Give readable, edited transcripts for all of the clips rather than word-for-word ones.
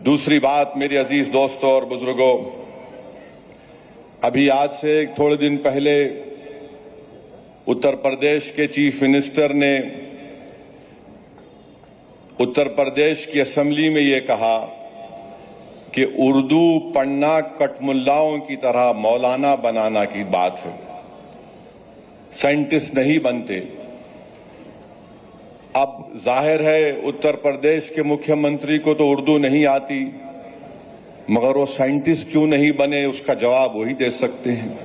दूसरी बात मेरे अजीज दोस्तों और बुजुर्गों, अभी आज से थोड़े दिन पहले उत्तर प्रदेश के चीफ मिनिस्टर ने उत्तर प्रदेश की असेंबली में ये कहा कि उर्दू पढ़ना कटमुल्लाओं की तरह मौलाना बनाना की बात है, साइंटिस्ट नहीं बनते। अब जाहिर है उत्तर प्रदेश के मुख्यमंत्री को तो उर्दू नहीं आती, मगर वो साइंटिस्ट क्यों नहीं बने उसका जवाब वही दे सकते हैं।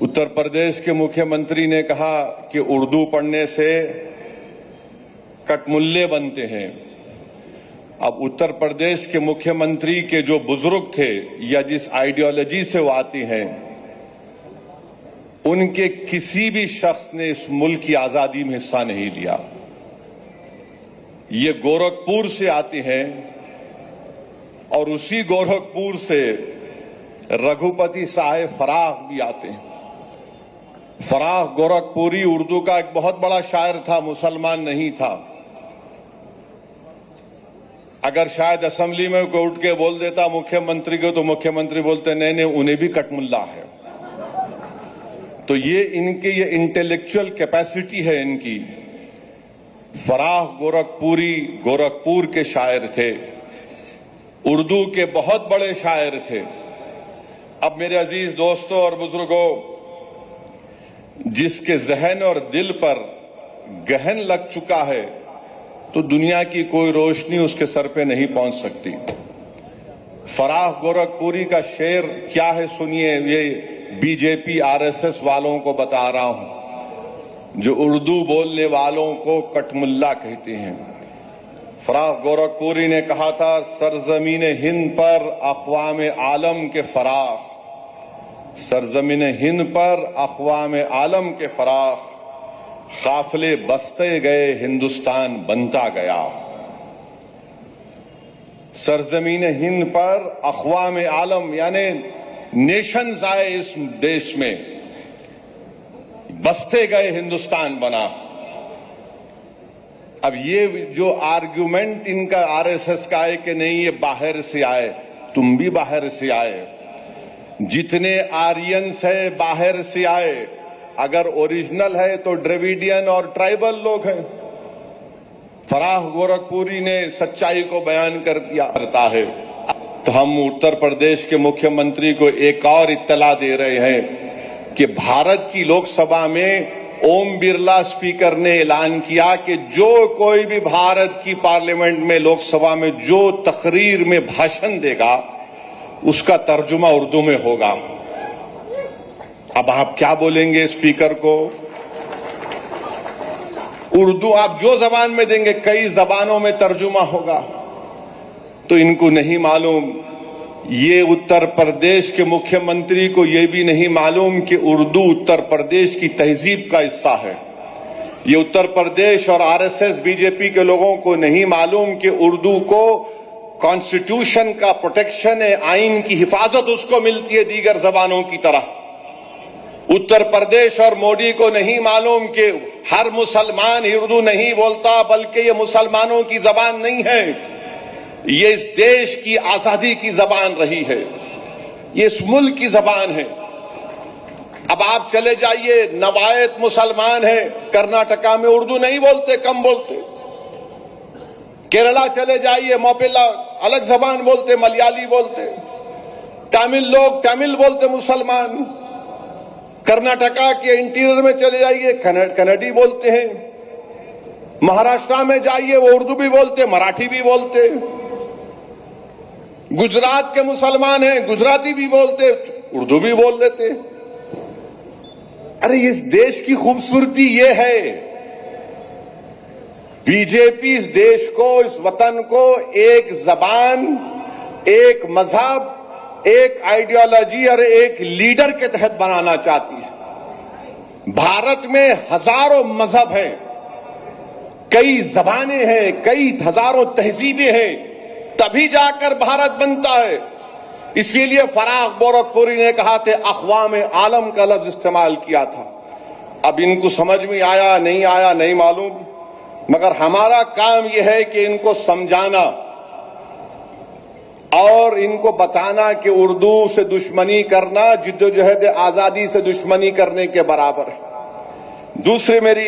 उत्तर प्रदेश के मुख्यमंत्री ने कहा कि उर्दू पढ़ने से कटमुल्ले बनते हैं। अब उत्तर प्रदेश के मुख्यमंत्री के जो बुजुर्ग थे या जिस आइडियोलॉजी से वो आती हैं, उनके किसी भी शख्स ने इस मुल्क की आजादी में हिस्सा नहीं लिया। ये गोरखपुर से आती हैं और उसी गोरखपुर से रघुपति साहेब फराख भी आते हैं। फराख गोरखपुरी उर्दू का एक बहुत बड़ा शायर था, मुसलमान नहीं था। अगर शायद असेंबली में कोई उठ के बोल देता मुख्यमंत्री को, तो मुख्यमंत्री बोलते नहीं नहीं उन्हें भी कटमुल्ला है। तो ये इनकी ये इंटेलेक्चुअल कैपेसिटी है इनकी। फराख गोरखपुरी गोरखपुर के शायर थे, उर्दू के बहुत बड़े शायर थे। अब मेरे अजीज दोस्तों और बुजुर्गों, जिसके जहन और दिल पर गहन लग चुका है, तो दुनिया की कोई रोशनी उसके सर पे नहीं पहुंच सकती। फराख गोरखपुरी का शेर क्या है सुनिए, ये बीजेपी आरएसएस वालों को बता रहा हूं, जो उर्दू बोलने वालों को कटमुल्ला कहते हैं। फराख गोरखपुरी ने कहा था, सरजमीन हिंद पर अक़वाम आलम के फराख, सरजमीन हिंद पर अक़वाम आलम के फराख, काफिले बसते गए हिंदुस्तान बनता गया। सरजमीन हिंद पर अक़वाम आलम यानी नेशंस आए इस देश में, बसते गए हिंदुस्तान बना। अब ये जो आर्ग्यूमेंट इनका आरएसएस का है कि नहीं ये बाहर से आए, तुम भी बाहर से आए। जितने आर्यंस है बाहर से आए, अगर ओरिजिनल है तो द्रविडियन और ट्राइबल लोग हैं। फराख गोरखपुरी ने सच्चाई को बयान कर दिया करता है। तो हम उत्तर प्रदेश के मुख्यमंत्री को एक और इत्तला दे रहे हैं कि भारत की लोकसभा में ओम बिरला स्पीकर ने ऐलान किया कि जो कोई भी भारत की पार्लियामेंट में लोकसभा में जो तकरीर में भाषण देगा उसका तर्जुमा उर्दू में होगा। अब आप क्या बोलेंगे स्पीकर को? उर्दू आप जो जबान में देंगे, कई जबानों में तर्जुमा होगा। तो इनको नहीं मालूम, ये उत्तर प्रदेश के मुख्यमंत्री को ये भी नहीं मालूम कि उर्दू उत्तर प्रदेश की तहजीब का हिस्सा है। ये उत्तर प्रदेश और आरएसएस बीजेपी के लोगों को नहीं मालूम कि उर्दू को कॉन्स्टिट्यूशन का प्रोटेक्शन है, आइन की हिफाजत उसको मिलती है दीगर जबानों की तरह। उत्तर प्रदेश और मोदी को नहीं मालूम कि हर मुसलमान उर्दू नहीं बोलता, बल्कि ये मुसलमानों की जबान नहीं है, ये इस देश की आजादी की जबान रही है, ये इस मुल्क की जबान है। अब आप चले जाइए, नवायत मुसलमान है, कर्नाटका में उर्दू नहीं बोलते, कम बोलते। केरला चले जाइए, मोपिला अलग जबान बोलते, मलयाली बोलते। तमिल लोग तमिल बोलते मुसलमान। कर्नाटका के इंटीरियर में चले जाइए, कन्नड़ी बोलते हैं। महाराष्ट्र में जाइए, वो उर्दू भी बोलते, मराठी भी बोलते। गुजरात के मुसलमान हैं, गुजराती भी बोलते, उर्दू भी बोल लेते। अरे इस देश की खूबसूरती ये है, बीजेपी इस देश को, इस वतन को एक जबान, एक मजहब, एक आइडियोलॉजी और एक लीडर के तहत बनाना चाहती है। भारत में हजारों मजहब हैं, कई जबानें हैं, कई हजारों तहजीबें हैं, तभी जाकर भारत बनता है। इसीलिए फराख गोरखपुरी ने कहा थे, अक़वाम आलम का लफ्ज इस्तेमाल किया था। अब इनको समझ में आया नहीं मालूम, मगर हमारा काम यह है कि इनको समझाना और इनको बताना कि उर्दू से दुश्मनी करना जिद्दोजहद आजादी से दुश्मनी करने के बराबर है। दूसरी मेरी